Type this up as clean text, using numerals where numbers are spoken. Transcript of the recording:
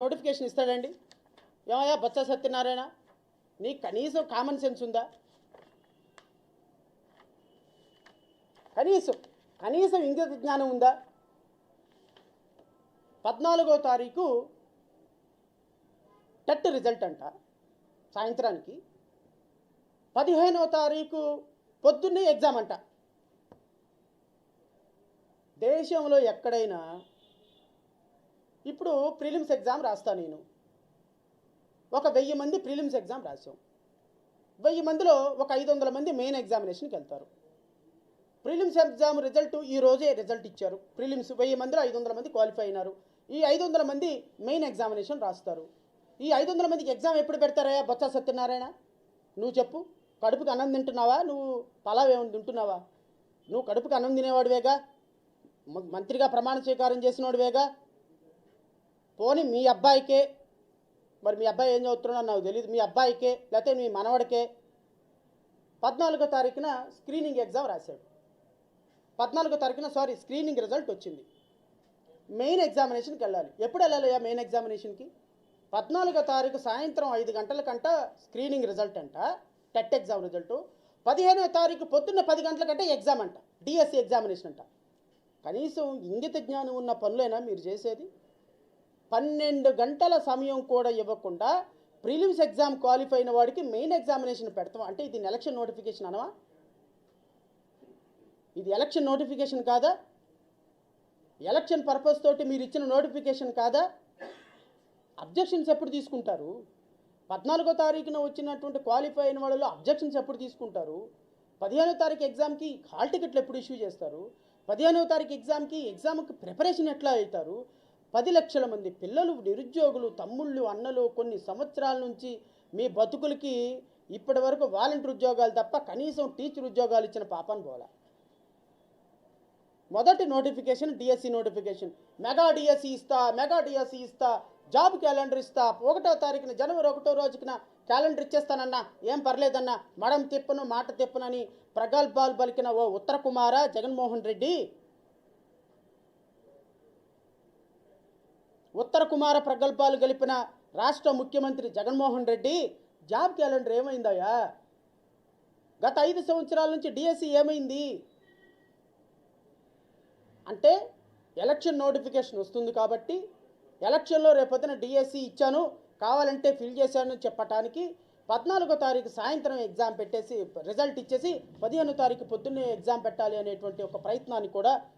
Notification ఇస్తాడండి? ఏమయ్యా బొత్స సత్యనారాయణ, నీకు కనీసం కామన్ సెన్స్ ఉందా? కనీసం ఇంగిత జ్ఞానం ఉందా? 14వ తారీఖు టెట్ రిజల్ట్ అంట సాయంత్రానికి, 15వ తారీఖు పొద్దున్నే ఎగ్జామ్ అంట. దేశంలో ఎక్కడైనా ఇప్పుడు ప్రిలిమ్స్ ఎగ్జామ్ రాస్తా నేను, ఒక 1000 మంది ప్రిలిమ్స్ ఎగ్జామ్ రాసాం. 1000 మందిలో ఒక 500 మంది మెయిన్ ఎగ్జామినేషన్కి వెళ్తారు. ప్రిలిమ్స్ ఎగ్జామ్ రిజల్ట్ ఈ రోజే రిజల్ట్ ఇచ్చారు. ప్రిలిమ్స్ 1000 మందిలో 500 మంది క్వాలిఫై అయినారు. ఈ 500 మంది మెయిన్ ఎగ్జామినేషన్ రాస్తారు. ఈ 500 మందికి ఎగ్జామ్ ఎప్పుడు పెడతారయ్యా బొత్స సత్యనారాయణ? నువ్వు చెప్పు. కడుపుకి అన్నం తింటున్నావా? నువ్వు పలావ్ ఏమైనా తింటున్నావా? నువ్వు కడుపుకి అన్నం తినేవాడివేగా, మంత్రిగా ప్రమాణ స్వీకారం చేసినవాడివేగా. పోనీ మీ అబ్బాయికే, మరి మీ అబ్బాయి ఏం చదువుతున్నాడో నాకు తెలియదు, మీ అబ్బాయికే లేకపోతే మీ మనవడికే 14వ తారీఖున స్క్రీనింగ్ ఎగ్జామ్ రాశాడు. 14వ తారీఖున స్క్రీనింగ్ రిజల్ట్ వచ్చింది. మెయిన్ ఎగ్జామినేషన్కి వెళ్ళాలి. ఎప్పుడు వెళ్ళాలయ్యా మెయిన్ ఎగ్జామినేషన్కి? 14వ తారీఖు సాయంత్రం 5 గంటలకంట స్క్రీనింగ్ రిజల్ట్ అంట, టెట్ ఎగ్జామ్ రిజల్ట్. 15వ తారీఖు పొద్దున్న 10 గంటలకంటే ఎగ్జామ్ అంట, డిఎస్సి ఎగ్జామినేషన్ అంట. కనీసం ఇంగిత జ్ఞానం ఉన్న పనులైనా మీరు చేసేది? 12 గంటల సమయం కూడా ఇవ్వకుండా ప్రిలిమ్స్ ఎగ్జామ్ క్వాలిఫై అయిన వాడికి మెయిన్ ఎగ్జామినేషన్ పెడతాం అంటే ఇది ఎలక్షన్ నోటిఫికేషన్ అనవా? ఇది ఎలక్షన్ నోటిఫికేషన్ కాదా? ఎలక్షన్ పర్పస్ తోటి మీరు ఇచ్చిన నోటిఫికేషన్ కాదా? అబ్జెక్షన్స్ ఎప్పుడు తీసుకుంటారు? 14వ తారీఖున వచ్చినటువంటి క్వాలిఫై అయిన వాళ్ళలో అబ్జెక్షన్స్ ఎప్పుడు తీసుకుంటారు? 15వ తారీఖు ఎగ్జామ్కి హాల్ టికెట్లు ఎప్పుడు ఇష్యూ చేస్తారు? 15వ తారీఖు ఎగ్జామ్కి ప్రిపరేషన్ ఎట్లా అవుతారు? 10 లక్షల మంది పిల్లలు, నిరుద్యోగులు, తమ్ముళ్ళు, అన్నలు కొన్ని సంవత్సరాల నుంచి మీ బతుకులకి ఇప్పటి వరకు వాలంటీర్ ఉద్యోగాలు తప్ప కనీసం టీచర్ ఉద్యోగాలు ఇచ్చిన పాపాన్ని పోలా. మొదటి notification DSC notification, mega DSC ఇస్తా, జాబ్ క్యాలెండర్ ఇస్తా, 1వ తారీఖున జనవరి 1వ రోజున క్యాలెండర్ ఇచ్చేస్తానన్నా, ఏం పర్లేదన్నా, మడం తిప్పను మాట తిప్పనని ప్రగల్భాలు పలికిన ఓ ఉత్తర కుమార జగన్మోహన్ రెడ్డి, ఉత్తర కుమార ప్రగల్భాలు గలిపిన రాష్ట్ర ముఖ్యమంత్రి జగన్మోహన్ రెడ్డి జాబ్ క్యాలెండర్ ఏమైందయ్యా? గత 5 సంవత్సరాల నుంచి డిఎస్సి ఏమైంది అంటే ఎలక్షన్ నోటిఫికేషన్ వస్తుంది కాబట్టి ఎలక్షన్లో రేపొద్దున డిఎస్సి ఇచ్చాను, కావాలంటే ఫిల్ చేశాను చెప్పటానికి 14వ తారీఖు సాయంత్రం ఎగ్జామ్ పెట్టేసి రిజల్ట్ ఇచ్చేసి 15వ తారీఖు పొద్దున్నే ఎగ్జామ్ పెట్టాలి అనేటువంటి ఒక ప్రయత్నాన్ని కూడా